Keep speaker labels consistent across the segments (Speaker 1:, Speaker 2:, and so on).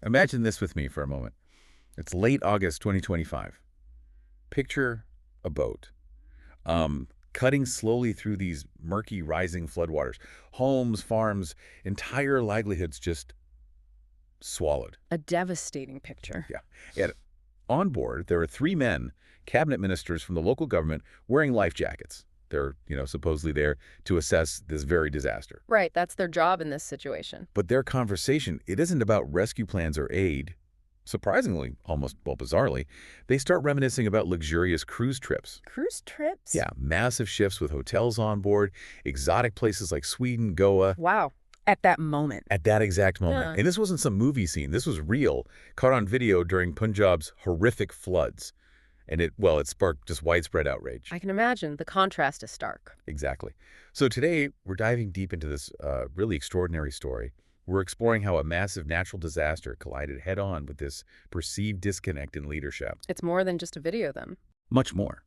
Speaker 1: Imagine this with me for a moment. It's late August 2025. Picture a boat, cutting slowly through these murky, rising floodwaters. Homes, farms, entire livelihoods just swallowed.
Speaker 2: A devastating picture.
Speaker 1: Yeah. And on board, there are three men, cabinet ministers from the local government, wearing life jackets. They're, supposedly there to assess this very disaster.
Speaker 2: Right, that's their job in this situation.
Speaker 1: But their conversation, it isn't about rescue plans or aid. Surprisingly, bizarrely, they start reminiscing about luxurious cruise trips.
Speaker 2: Cruise trips?
Speaker 1: Yeah, massive ships with hotels on board, exotic places like Sweden, Goa.
Speaker 2: Wow. At that moment.
Speaker 1: At that exact moment.
Speaker 2: Yeah.
Speaker 1: And this wasn't some movie scene. This was real, caught on video during Punjab's horrific floods. And it sparked just widespread outrage.
Speaker 2: I can imagine. The contrast is stark.
Speaker 1: Exactly. So today, we're diving deep into this really extraordinary story. We're exploring how a massive natural disaster collided head-on with this perceived disconnect in leadership.
Speaker 2: It's more than just a video, then.
Speaker 1: Much more.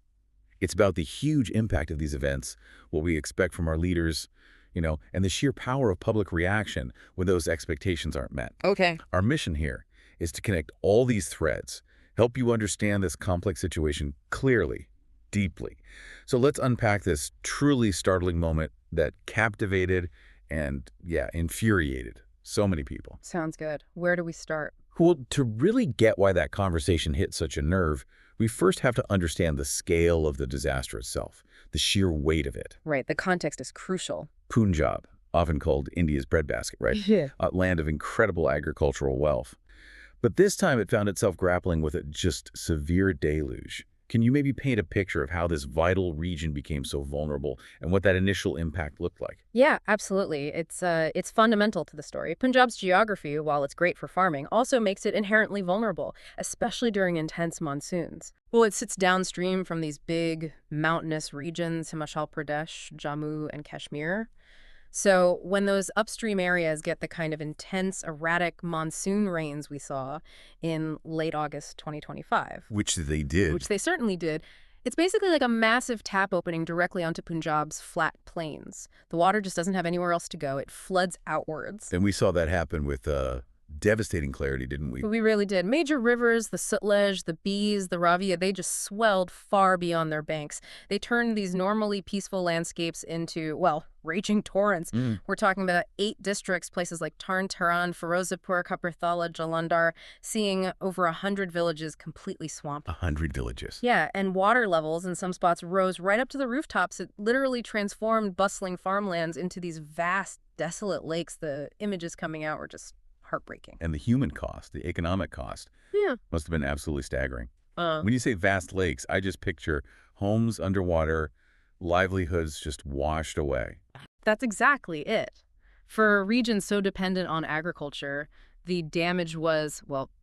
Speaker 1: It's about the huge impact of these events, what we expect from our leaders, and the sheer power of public reaction when those expectations aren't met.
Speaker 2: Okay.
Speaker 1: Our mission here is to connect all these threads, help you understand this complex situation clearly, deeply. So let's unpack this truly startling moment that captivated and, infuriated so many people.
Speaker 2: Sounds good. Where do we start?
Speaker 1: Well, to really get why that conversation hit such a nerve, we first have to understand the scale of the disaster itself, the sheer weight of it.
Speaker 2: Right, the context is crucial.
Speaker 1: Punjab, often called India's breadbasket, right?
Speaker 2: Yeah.
Speaker 1: A land of incredible agricultural wealth. But this time it found itself grappling with a just severe deluge. Can you maybe paint a picture of how this vital region became so vulnerable and what that initial impact looked like?
Speaker 2: Yeah, absolutely. It's fundamental to the story. Punjab's geography, while it's great for farming, also makes it inherently vulnerable, especially during intense monsoons. Well, it sits downstream from these big mountainous regions, Himachal Pradesh, Jammu, and Kashmir. So when those upstream areas get the kind of intense, erratic monsoon rains we saw in late August 2025,
Speaker 1: Which they did.
Speaker 2: which they certainly did, it's basically like a massive tap opening directly onto Punjab's flat plains. The water just doesn't have anywhere else to go. It floods outwards.
Speaker 1: And we saw that happen with devastating clarity, didn't we?
Speaker 2: We really did. Major rivers, the Sutlej, the Bees, the Ravi, they just swelled far beyond their banks. They turned these normally peaceful landscapes into, raging torrents. We're talking about 8 districts, places like Tarn Taran, Firozapur, Kapurthala, Jalandhar, seeing over 100 villages completely swamped.
Speaker 1: 100 villages.
Speaker 2: Yeah, and water levels in some spots rose right up to the rooftops. It literally transformed bustling farmlands into these vast, desolate lakes. The images coming out were just heartbreaking.
Speaker 1: And the human cost, the economic cost, must have been absolutely staggering. When you say vast lakes, I just picture homes underwater, livelihoods just washed away.
Speaker 2: That's exactly it. For a region so dependent on agriculture, the damage was,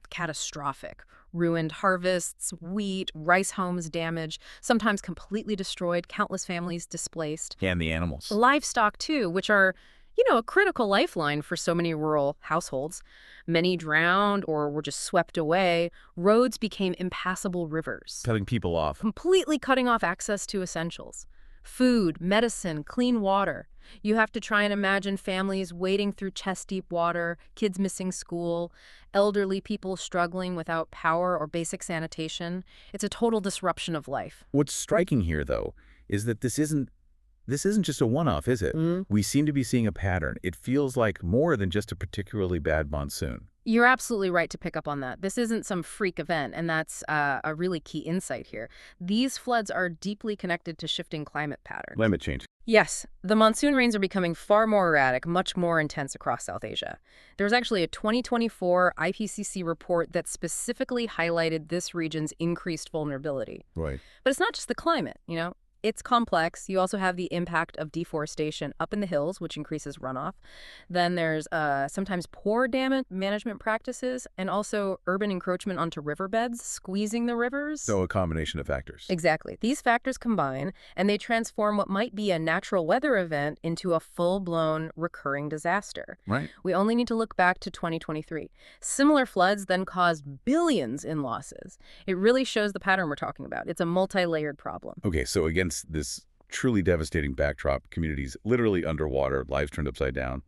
Speaker 2: catastrophic. Ruined harvests, wheat, rice homes damaged, sometimes completely destroyed, countless families displaced.
Speaker 1: And the animals.
Speaker 2: Livestock, too, which are a critical lifeline for so many rural households. Many drowned or were just swept away. Roads became impassable rivers,
Speaker 1: Cutting people off.
Speaker 2: completely cutting off access to essentials. Food, medicine, clean water. You have to try and imagine families wading through chest-deep water, kids missing school, elderly people struggling without power or basic sanitation. It's a total disruption of life.
Speaker 1: What's striking here, though, is that this isn't just a one-off, is it? We seem to be seeing a pattern. It feels like more than just a particularly bad monsoon.
Speaker 2: You're absolutely right to pick up on that. This isn't some freak event, and that's a really key insight here. These floods are deeply connected to shifting climate patterns.
Speaker 1: Climate change.
Speaker 2: Yes, the monsoon rains are becoming far more erratic, much more intense across South Asia. There was actually a 2024 IPCC report that specifically highlighted this region's increased vulnerability.
Speaker 1: Right.
Speaker 2: But it's not just the climate, It's complex. You also have the impact of deforestation up in the hills, which increases runoff. Then there's sometimes poor dam management practices and also urban encroachment onto riverbeds, squeezing the rivers.
Speaker 1: So a combination of factors.
Speaker 2: Exactly. These factors combine, and they transform what might be a natural weather event into a full-blown recurring disaster.
Speaker 1: Right.
Speaker 2: We only need to look back to 2023. Similar floods then caused billions in losses. It really shows the pattern we're talking about. It's a multi-layered problem.
Speaker 1: Okay, so against this truly devastating backdrop, communities literally underwater, lives turned upside down.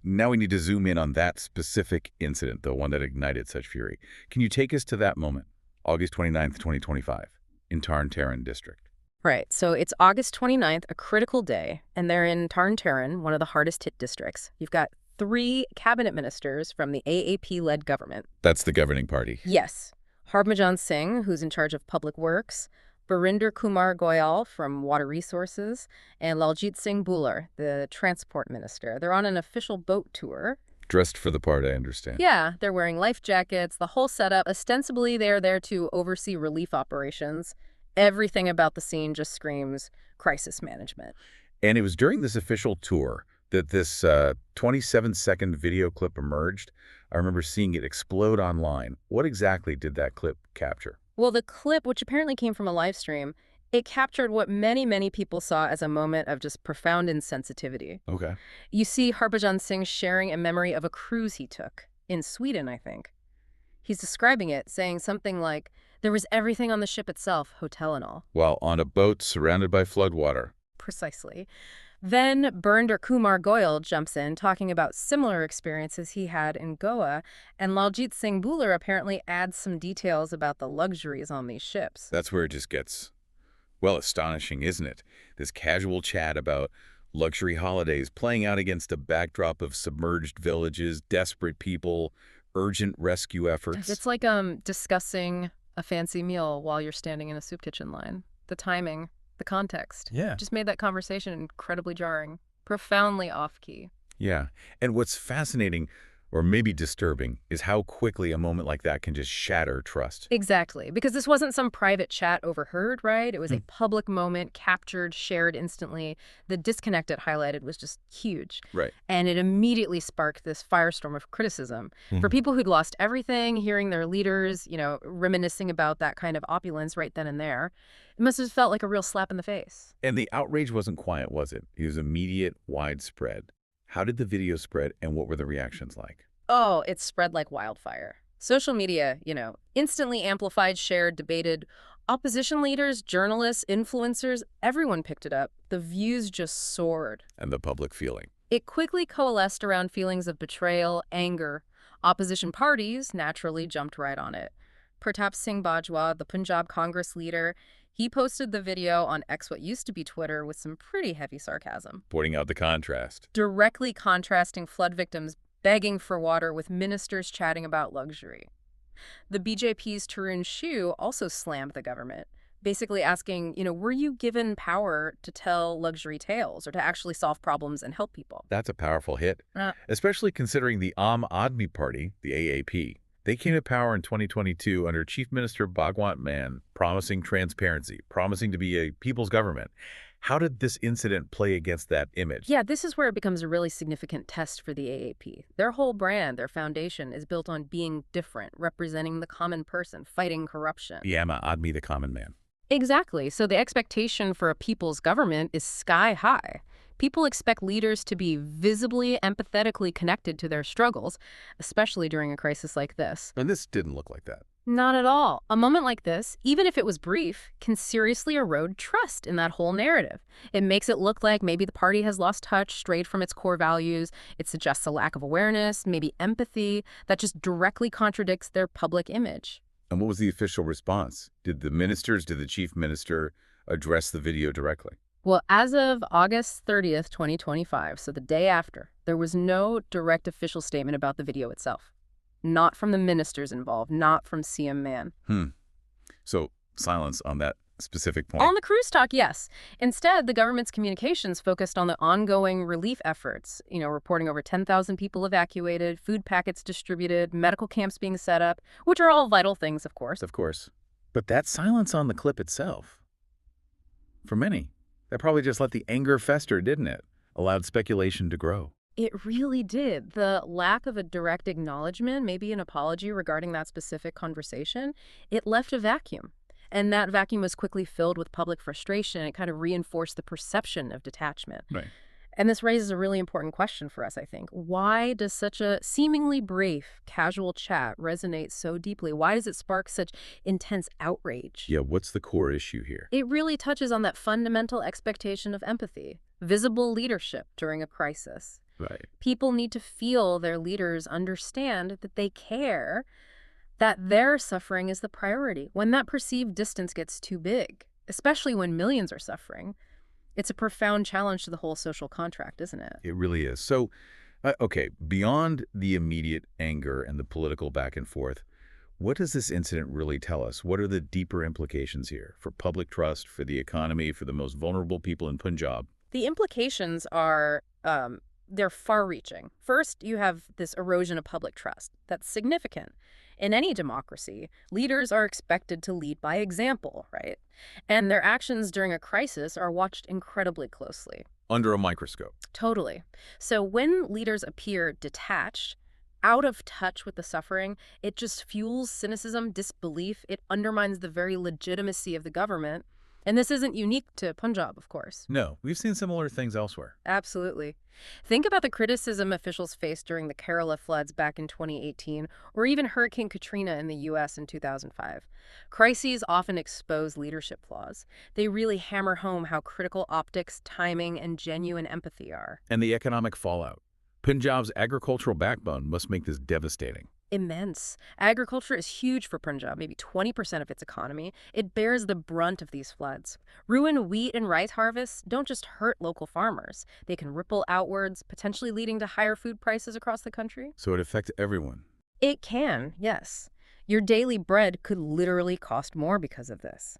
Speaker 1: Now we need to zoom in on that specific incident, the one that ignited such fury. Can you take us to that moment, August 29th, 2025, in Tarn Taran district?
Speaker 2: Right, so it's August 29th, a critical day, and they're in Tarn Taran, one of the hardest hit districts. You've got 3 cabinet ministers from the AAP-led government.
Speaker 1: That's the governing party.
Speaker 2: Yes. Harbhajan Singh, who's in charge of public works, Barinder Kumar Goyal from Water Resources, and Laljit Singh Bhullar, the transport minister. They're on an official boat tour.
Speaker 1: Dressed for the part, I understand.
Speaker 2: Yeah, they're wearing life jackets, the whole setup. Ostensibly, they're there to oversee relief operations. Everything about the scene just screams crisis management.
Speaker 1: And it was during this official tour that this 27-second video clip emerged. I remember seeing it explode online. What exactly did that clip capture?
Speaker 2: Well, the clip, which apparently came from a live stream, it captured what many, many people saw as a moment of just profound insensitivity.
Speaker 1: Okay.
Speaker 2: You see Harbhajan Singh sharing a memory of a cruise he took, in Sweden, I think. He's describing it, saying something like, there was everything on the ship itself, hotel and all.
Speaker 1: While on a boat surrounded by floodwater.
Speaker 2: Precisely. Then Barinder Kumar Goyal jumps in, talking about similar experiences he had in Goa, and Laljit Singh Bhullar apparently adds some details about the luxuries on these ships.
Speaker 1: That's where it just gets, well, astonishing, isn't it? This casual chat about luxury holidays playing out against a backdrop of submerged villages, desperate people, urgent rescue efforts.
Speaker 2: It's like discussing a fancy meal while you're standing in a soup kitchen line. The timing, the context.
Speaker 1: Yeah.
Speaker 2: Just made that conversation incredibly jarring, profoundly off-key.
Speaker 1: Yeah. And what's fascinating, or maybe disturbing, is how quickly a moment like that can just shatter trust.
Speaker 2: Exactly, because this wasn't some private chat overheard, right? It was a public moment, captured, shared instantly. The disconnect it highlighted was just huge.
Speaker 1: Right.
Speaker 2: And it immediately sparked this firestorm of criticism. For people who'd lost everything, hearing their leaders, reminiscing about that kind of opulence right then and there, it must have felt like a real slap in the face.
Speaker 1: And the outrage wasn't quiet, was it? It was immediate, widespread. How did the video spread, and what were the reactions like?
Speaker 2: Oh, it spread like wildfire. Social media, instantly amplified, shared, debated. Opposition leaders, journalists, influencers, everyone picked it up. The views just soared.
Speaker 1: And the public feeling?
Speaker 2: It quickly coalesced around feelings of betrayal, anger. Opposition parties naturally jumped right on it. Pratap Singh Bajwa, the Punjab Congress leader, he posted the video on X, what used to be Twitter, with some pretty heavy sarcasm.
Speaker 1: Pointing out the contrast.
Speaker 2: Directly contrasting flood victims begging for water with ministers chatting about luxury. The BJP's Tarun Shu also slammed the government, basically asking, were you given power to tell luxury tales or to actually solve problems and help people?
Speaker 1: That's a powerful hit, especially considering the Aam Aadmi Party, the AAP. They came to power in 2022 under Chief Minister Bhagwant Mann, promising transparency, promising to be a people's government. How did this incident play against that image?
Speaker 2: Yeah, this is where it becomes a really significant test for the AAP. Their whole brand, their foundation, is built on being different, representing the common person, fighting corruption.
Speaker 1: The Aam Aadmi, the common man.
Speaker 2: Exactly. So the expectation for a people's government is sky high. People expect leaders to be visibly, empathetically connected to their struggles, especially during a crisis like this.
Speaker 1: And this didn't look like that.
Speaker 2: Not at all. A moment like this, even if it was brief, can seriously erode trust in that whole narrative. It makes it look like maybe the party has lost touch, strayed from its core values. It suggests a lack of awareness, maybe empathy, that just directly contradicts their public image.
Speaker 1: And what was the official response? Did the chief minister address the video directly?
Speaker 2: Well, as of August 30th, 2025, so the day after, there was no direct official statement about the video itself. Not from the ministers involved, not from CM Mann.
Speaker 1: So silence on that specific point.
Speaker 2: On the cruise talk, yes. Instead, the government's communications focused on the ongoing relief efforts, reporting over 10,000 people evacuated, food packets distributed, medical camps being set up, which are all vital things, of course.
Speaker 1: Of course. But that silence on the clip itself, for many, that probably just let the anger fester, didn't it? Allowed speculation to grow.
Speaker 2: It really did. The lack of a direct acknowledgement, maybe an apology regarding that specific conversation, it left a vacuum. And that vacuum was quickly filled with public frustration. It kind of reinforced the perception of detachment.
Speaker 1: Right.
Speaker 2: And this raises a really important question for us, I think. Why does such a seemingly brief, casual chat resonate so deeply? Why does it spark such intense outrage?
Speaker 1: Yeah, what's the core issue here?
Speaker 2: It really touches on that fundamental expectation of empathy, visible leadership during a crisis.
Speaker 1: Right.
Speaker 2: People need to feel their leaders understand that they care, that their suffering is the priority. When that perceived distance gets too big, especially when millions are suffering, it's a profound challenge to the whole social contract, isn't it?
Speaker 1: It really is. So, okay, beyond the immediate anger and the political back and forth, what does this incident really tell us? What are the deeper implications here for public trust, for the economy, for the most vulnerable people in Punjab?
Speaker 2: The implications are they're far-reaching. First, you have this erosion of public trust. That's significant. In any democracy, leaders are expected to lead by example, right? And their actions during a crisis are watched incredibly closely.
Speaker 1: Under a microscope.
Speaker 2: Totally. So when leaders appear detached, out of touch with the suffering, it just fuels cynicism, disbelief. It undermines the very legitimacy of the government. And this isn't unique to Punjab, of course.
Speaker 1: No, we've seen similar things elsewhere.
Speaker 2: Absolutely. Think about the criticism officials faced during the Kerala floods back in 2018, or even Hurricane Katrina in the U.S. in 2005. Crises often expose leadership flaws. They really hammer home how critical optics, timing, and genuine empathy are.
Speaker 1: And the economic fallout. Punjab's agricultural backbone must make this devastating.
Speaker 2: Immense. Agriculture is huge for Punjab, maybe 20% of its economy. It bears the brunt of these floods. Ruined wheat and rice harvests don't just hurt local farmers. They can ripple outwards, potentially leading to higher food prices across the country.
Speaker 1: So it affects everyone.
Speaker 2: It can, yes. Your daily bread could literally cost more because of this.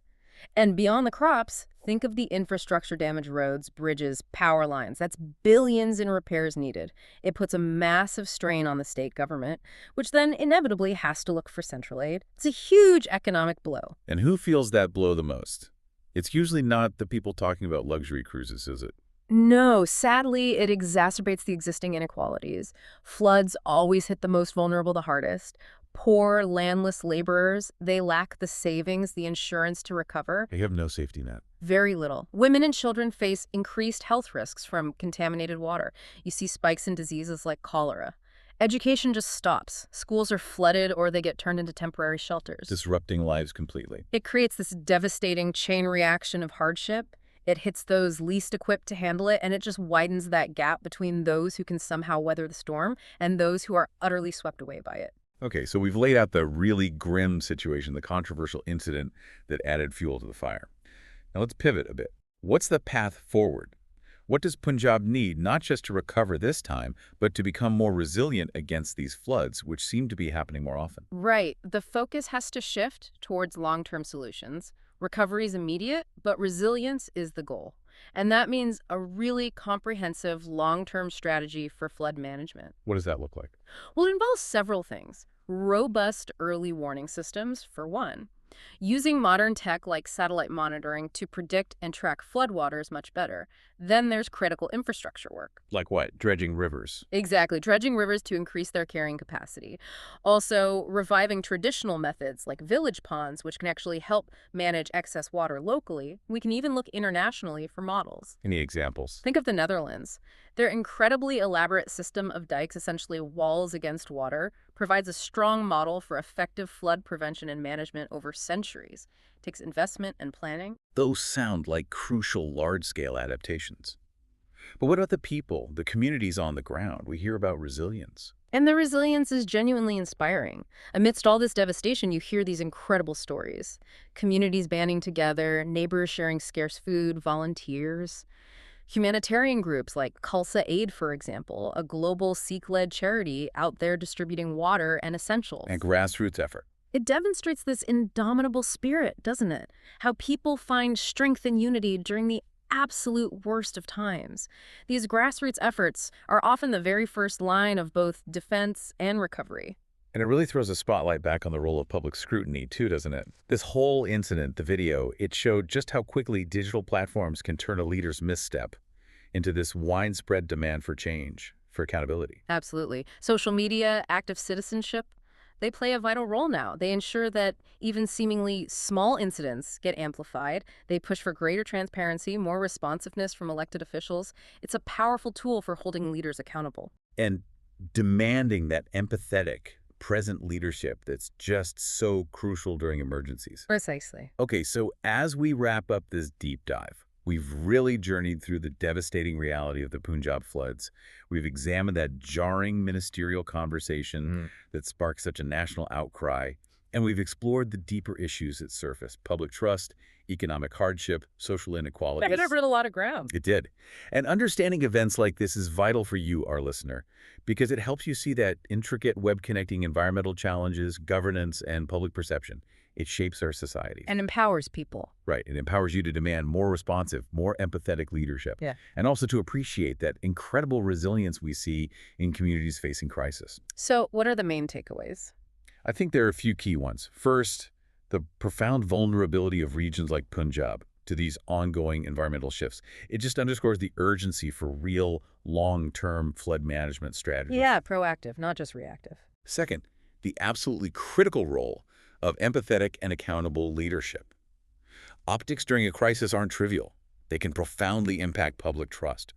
Speaker 2: And beyond the crops, think of the infrastructure damage: roads, bridges, power lines. That's billions in repairs needed. It puts a massive strain on the state government, which then inevitably has to look for central aid. It's a huge economic blow.
Speaker 1: And who feels that blow the most? It's usually not the people talking about luxury cruises, is it?
Speaker 2: No, sadly, it exacerbates the existing inequalities. Floods always hit the most vulnerable the hardest. Poor, landless laborers, they lack the savings, the insurance to recover.
Speaker 1: They have no safety net.
Speaker 2: Very little. Women and children face increased health risks from contaminated water. You see spikes in diseases like cholera. Education just stops. Schools are flooded or they get turned into temporary shelters.
Speaker 1: Disrupting lives completely.
Speaker 2: It creates this devastating chain reaction of hardship. It hits those least equipped to handle it, and it just widens that gap between those who can somehow weather the storm and those who are utterly swept away by it.
Speaker 1: Okay, so we've laid out the really grim situation, the controversial incident that added fuel to the fire. Now let's pivot a bit. What's the path forward? What does Punjab need, not just to recover this time, but to become more resilient against these floods, which seem to be happening more often?
Speaker 2: Right. The focus has to shift towards long-term solutions. Recovery is immediate, but resilience is the goal. And that means a really comprehensive long-term strategy for flood management.
Speaker 1: What does that look like?
Speaker 2: Well, it involves several things. Robust early warning systems, for one. Using modern tech like satellite monitoring to predict and track floodwaters much better. Then there's critical infrastructure work.
Speaker 1: Like what? Dredging rivers.
Speaker 2: Exactly, dredging rivers to increase their carrying capacity. Also, reviving traditional methods like village ponds, which can actually help manage excess water locally. We can even look internationally for models.
Speaker 1: Any examples?
Speaker 2: Think of the Netherlands. Their incredibly elaborate system of dikes, essentially walls against water, provides a strong model for effective flood prevention and management over centuries. It takes investment and planning.
Speaker 1: Those sound like crucial large-scale adaptations. But what about the people, the communities on the ground? We hear about resilience.
Speaker 2: And the resilience is genuinely inspiring. Amidst all this devastation, you hear these incredible stories. Communities banding together, neighbors sharing scarce food, volunteers. Humanitarian groups like Khalsa Aid, for example, a global Sikh-led charity out there distributing water and essentials.
Speaker 1: And grassroots effort.
Speaker 2: It demonstrates this indomitable spirit, doesn't it? How people find strength and unity during the absolute worst of times. These grassroots efforts are often the very first line of both defense and recovery.
Speaker 1: And it really throws a spotlight back on the role of public scrutiny, too, doesn't it? This whole incident, the video, it showed just how quickly digital platforms can turn a leader's misstep into this widespread demand for change, for accountability.
Speaker 2: Absolutely. Social media, active citizenship, they play a vital role now. They ensure that even seemingly small incidents get amplified. They push for greater transparency, more responsiveness from elected officials. It's a powerful tool for holding leaders accountable.
Speaker 1: And demanding that empathetic, present leadership that's just so crucial during emergencies.
Speaker 2: Precisely.
Speaker 1: Okay, so as we wrap up this deep dive, We've really journeyed through the devastating reality of the Punjab floods. We've examined that jarring ministerial conversation
Speaker 3: Mm.
Speaker 1: that sparked such a national outcry, and we've explored the deeper issues that surface: public trust, economic hardship, social inequality.
Speaker 2: That covered a lot of ground.
Speaker 1: It did. And understanding events like this is vital for you, our listener, because it helps you see that intricate web connecting environmental challenges, governance, and public perception. It shapes our societies.
Speaker 2: And empowers people.
Speaker 1: Right. It empowers you to demand more responsive, more empathetic leadership.
Speaker 2: Yeah.
Speaker 1: And also to appreciate that incredible resilience we see in communities facing crisis.
Speaker 2: So what are the main takeaways?
Speaker 1: I think there are a few key ones. First, the profound vulnerability of regions like Punjab to these ongoing environmental shifts. It just underscores the urgency for real long-term flood management strategies.
Speaker 2: Yeah, proactive, not just reactive.
Speaker 1: Second, the absolutely critical role of empathetic and accountable leadership. Optics during a crisis aren't trivial. They can profoundly impact public trust.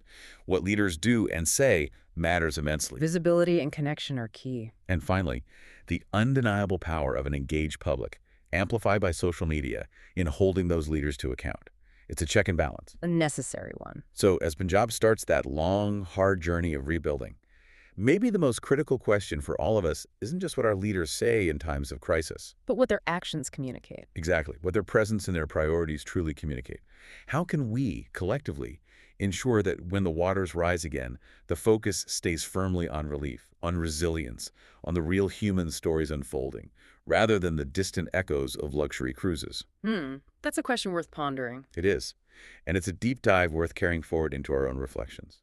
Speaker 1: What leaders do and say matters immensely.
Speaker 2: Visibility and connection are key.
Speaker 1: And finally, the undeniable power of an engaged public, amplified by social media, in holding those leaders to account. It's a check and balance.
Speaker 2: A necessary one.
Speaker 1: So as Punjab starts that long, hard journey of rebuilding, maybe the most critical question for all of us isn't just what our leaders say in times of crisis.
Speaker 2: But what their actions communicate.
Speaker 1: Exactly. What their presence and their priorities truly communicate. How can we, collectively, ensure that when the waters rise again, the focus stays firmly on relief, on resilience, on the real human stories unfolding, rather than the distant echoes of luxury cruises?
Speaker 2: That's a question worth pondering.
Speaker 1: It is. And it's a deep dive worth carrying forward into our own reflections.